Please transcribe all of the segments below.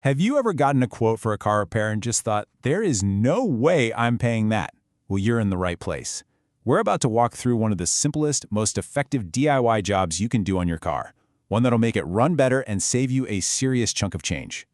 Have you ever gotten a quote for a car repair and just thought, there is no way I'm paying that? Well, you're in the right place. We're about to walk through one of the simplest, most effective DIY jobs you can do on your car. One that'll make it run better and save you a serious chunk of change.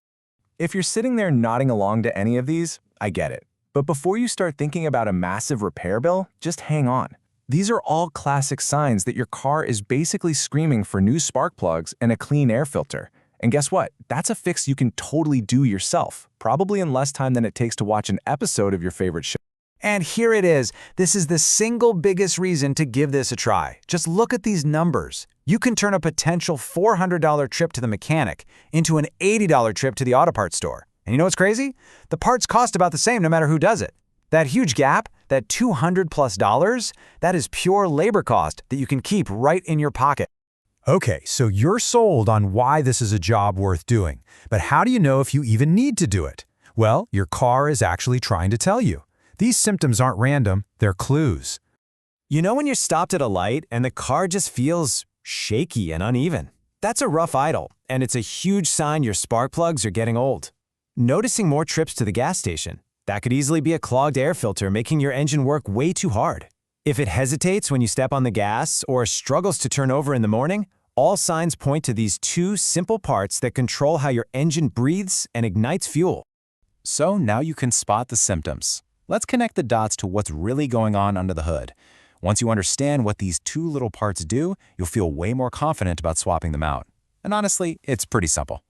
If you're sitting there nodding along to any of these, I get it. But before you start thinking about a massive repair bill, just hang on. These are all classic signs that your car is basically screaming for new spark plugs and a clean air filter. And guess what? That's a fix you can totally do yourself, probably in less time than it takes to watch an episode of your favorite show. And here it is. This is the single biggest reason to give this a try. Just look at these numbers. You can turn a potential $400 trip to the mechanic into an $80 trip to the auto parts store. And you know what's crazy? The parts cost about the same no matter who does it. That huge gap, that $200+, that is pure labor cost that you can keep right in your pocket. Okay, so you're sold on why this is a job worth doing, but how do you know if you even need to do it? Well, your car is actually trying to tell you. These symptoms aren't random, they're clues. You know when you're stopped at a light and the car just feels shaky and uneven? That's a rough idle, and it's a huge sign your spark plugs are getting old. Noticing more trips to the gas station? That could easily be a clogged air filter making your engine work way too hard. If it hesitates when you step on the gas or struggles to turn over in the morning, all signs point to these two simple parts that control how your engine breathes and ignites fuel. So now you can spot the symptoms. Let's connect the dots to what's really going on under the hood. Once you understand what these two little parts do, you'll feel way more confident about swapping them out. And honestly, it's pretty simple.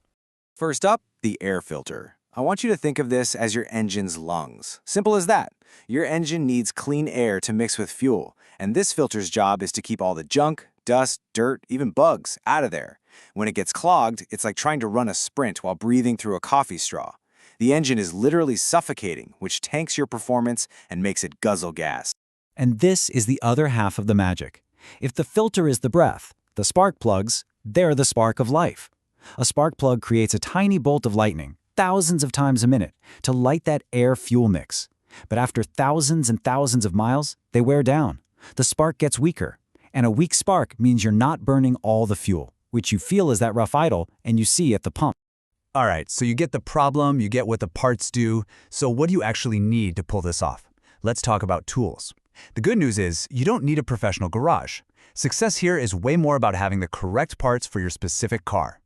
First up, the air filter. I want you to think of this as your engine's lungs. Simple as that. Your engine needs clean air to mix with fuel, and this filter's job is to keep all the junk, dust, dirt, even bugs out of there. When it gets clogged, it's like trying to run a sprint while breathing through a coffee straw. The engine is literally suffocating, which tanks your performance and makes it guzzle gas. And this is the other half of the magic. If the filter is the breath, the spark plugs, they're the spark of life. A spark plug creates a tiny bolt of lightning, thousands of times a minute, to light that air-fuel mix. But after thousands and thousands of miles, they wear down. The spark gets weaker. And a weak spark means you're not burning all the fuel, which you feel is that rough idle and you see at the pump. All right, so you get the problem, you get what the parts do, so what do you actually need to pull this off? Let's talk about tools. The good news is you don't need a professional garage. Success here is way more about having the correct parts for your specific car.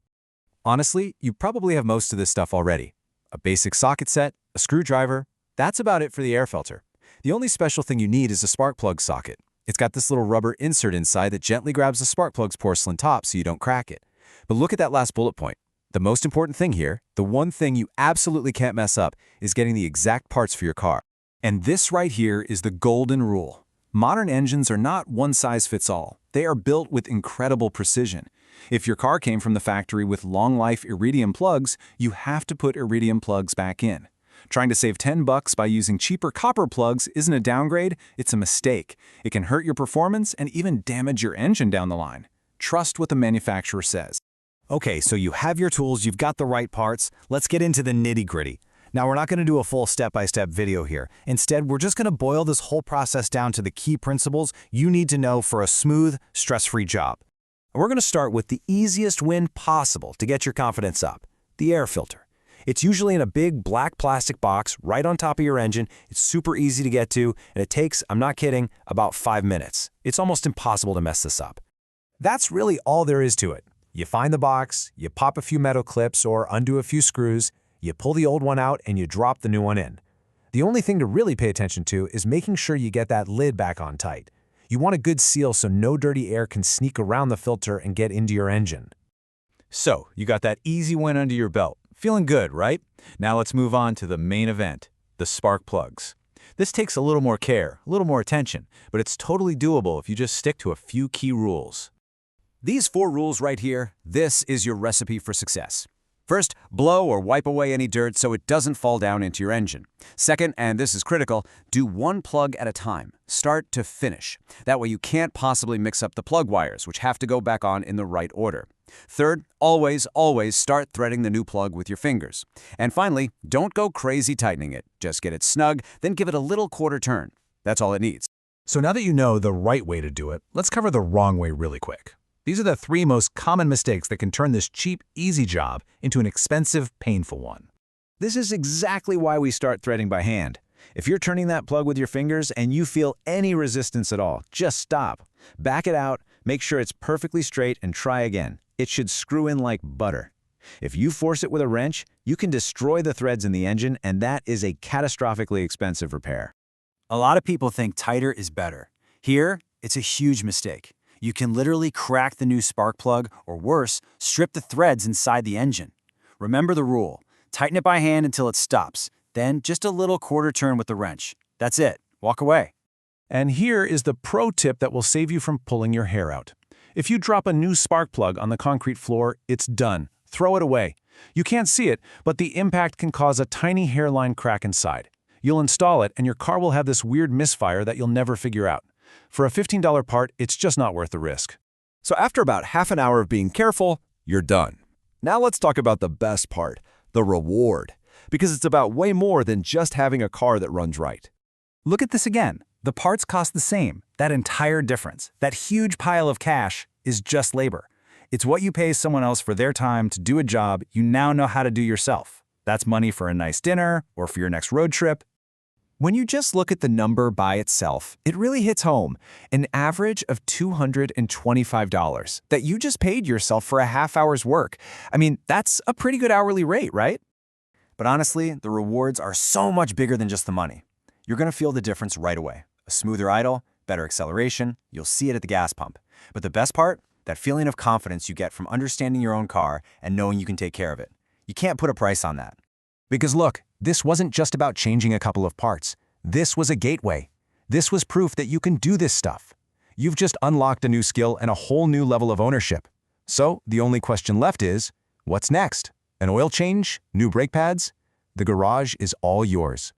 Honestly, you probably have most of this stuff already. A basic socket set, a screwdriver, that's about it for the air filter. The only special thing you need is a spark plug socket. It's got this little rubber insert inside that gently grabs the spark plug's porcelain top so you don't crack it. But look at that last bullet point. The most important thing here, the one thing you absolutely can't mess up, is getting the exact parts for your car. And this right here is the golden rule. Modern engines are not one size fits all. They are built with incredible precision. If your car came from the factory with long-life iridium plugs, you have to put iridium plugs back in. Trying to save $10 by using cheaper copper plugs isn't a downgrade, it's a mistake. It can hurt your performance and even damage your engine down the line. Trust what the manufacturer says. Okay, so you have your tools, you've got the right parts. Let's get into the nitty-gritty. Now, we're not going to do a full step-by-step video here. Instead, we're just going to boil this whole process down to the key principles you need to know for a smooth, stress-free job. We're going to start with the easiest win possible to get your confidence up, the air filter. It's usually in a big black plastic box right on top of your engine. It's super easy to get to, and it takes, I'm not kidding, about 5 minutes. It's almost impossible to mess this up. That's really all there is to it. You find the box, you pop a few metal clips or undo a few screws, you pull the old one out and you drop the new one in. The only thing to really pay attention to is making sure you get that lid back on tight. You want a good seal so no dirty air can sneak around the filter and get into your engine. So, you got that easy win under your belt. Feeling good, right? Now let's move on to the main event, the spark plugs. This takes a little more care, a little more attention, but it's totally doable if you just stick to a few key rules. These 4 rules right here, this is your recipe for success. First, blow or wipe away any dirt so it doesn't fall down into your engine. Second, and this is critical, do one plug at a time, start to finish. That way you can't possibly mix up the plug wires, which have to go back on in the right order. Third, always start threading the new plug with your fingers. And finally, don't go crazy tightening it. Just get it snug, then give it a little quarter turn. That's all it needs. So now that you know the right way to do it, let's cover the wrong way really quick. These are the 3 most common mistakes that can turn this cheap, easy job into an expensive, painful one. This is exactly why we start threading by hand. If you're turning that plug with your fingers and you feel any resistance at all, just stop. Back it out, make sure it's perfectly straight, and try again. It should screw in like butter. If you force it with a wrench, you can destroy the threads in the engine, and that is a catastrophically expensive repair. A lot of people think tighter is better. Here, it's a huge mistake. You can literally crack the new spark plug, or worse, strip the threads inside the engine. Remember the rule. Tighten it by hand until it stops. Then just a little quarter turn with the wrench. That's it. Walk away. And here is the pro tip that will save you from pulling your hair out. If you drop a new spark plug on the concrete floor, it's done. Throw it away. You can't see it, but the impact can cause a tiny hairline crack inside. You'll install it, and your car will have this weird misfire that you'll never figure out. For a $15 part, it's just not worth the risk. So after about half an hour of being careful, you're done. Now let's talk about the best part, the reward, because it's about way more than just having a car that runs right. Look at this again. The parts cost the same. That entire difference, that huge pile of cash, is just labor. It's what you pay someone else for their time to do a job you now know how to do yourself. That's money for a nice dinner or for your next road trip. When you just look at the number by itself, it really hits home. An average of $225 that you just paid yourself for a half hour's work. I mean, that's a pretty good hourly rate, right? But honestly, the rewards are so much bigger than just the money. You're going to feel the difference right away. A smoother idle, better acceleration, you'll see it at the gas pump. But the best part? That feeling of confidence you get from understanding your own car and knowing you can take care of it. You can't put a price on that. Because look, this wasn't just about changing a couple of parts. This was a gateway. This was proof that you can do this stuff. You've just unlocked a new skill and a whole new level of ownership. So the only question left is, what's next? An oil change? New brake pads? The garage is all yours.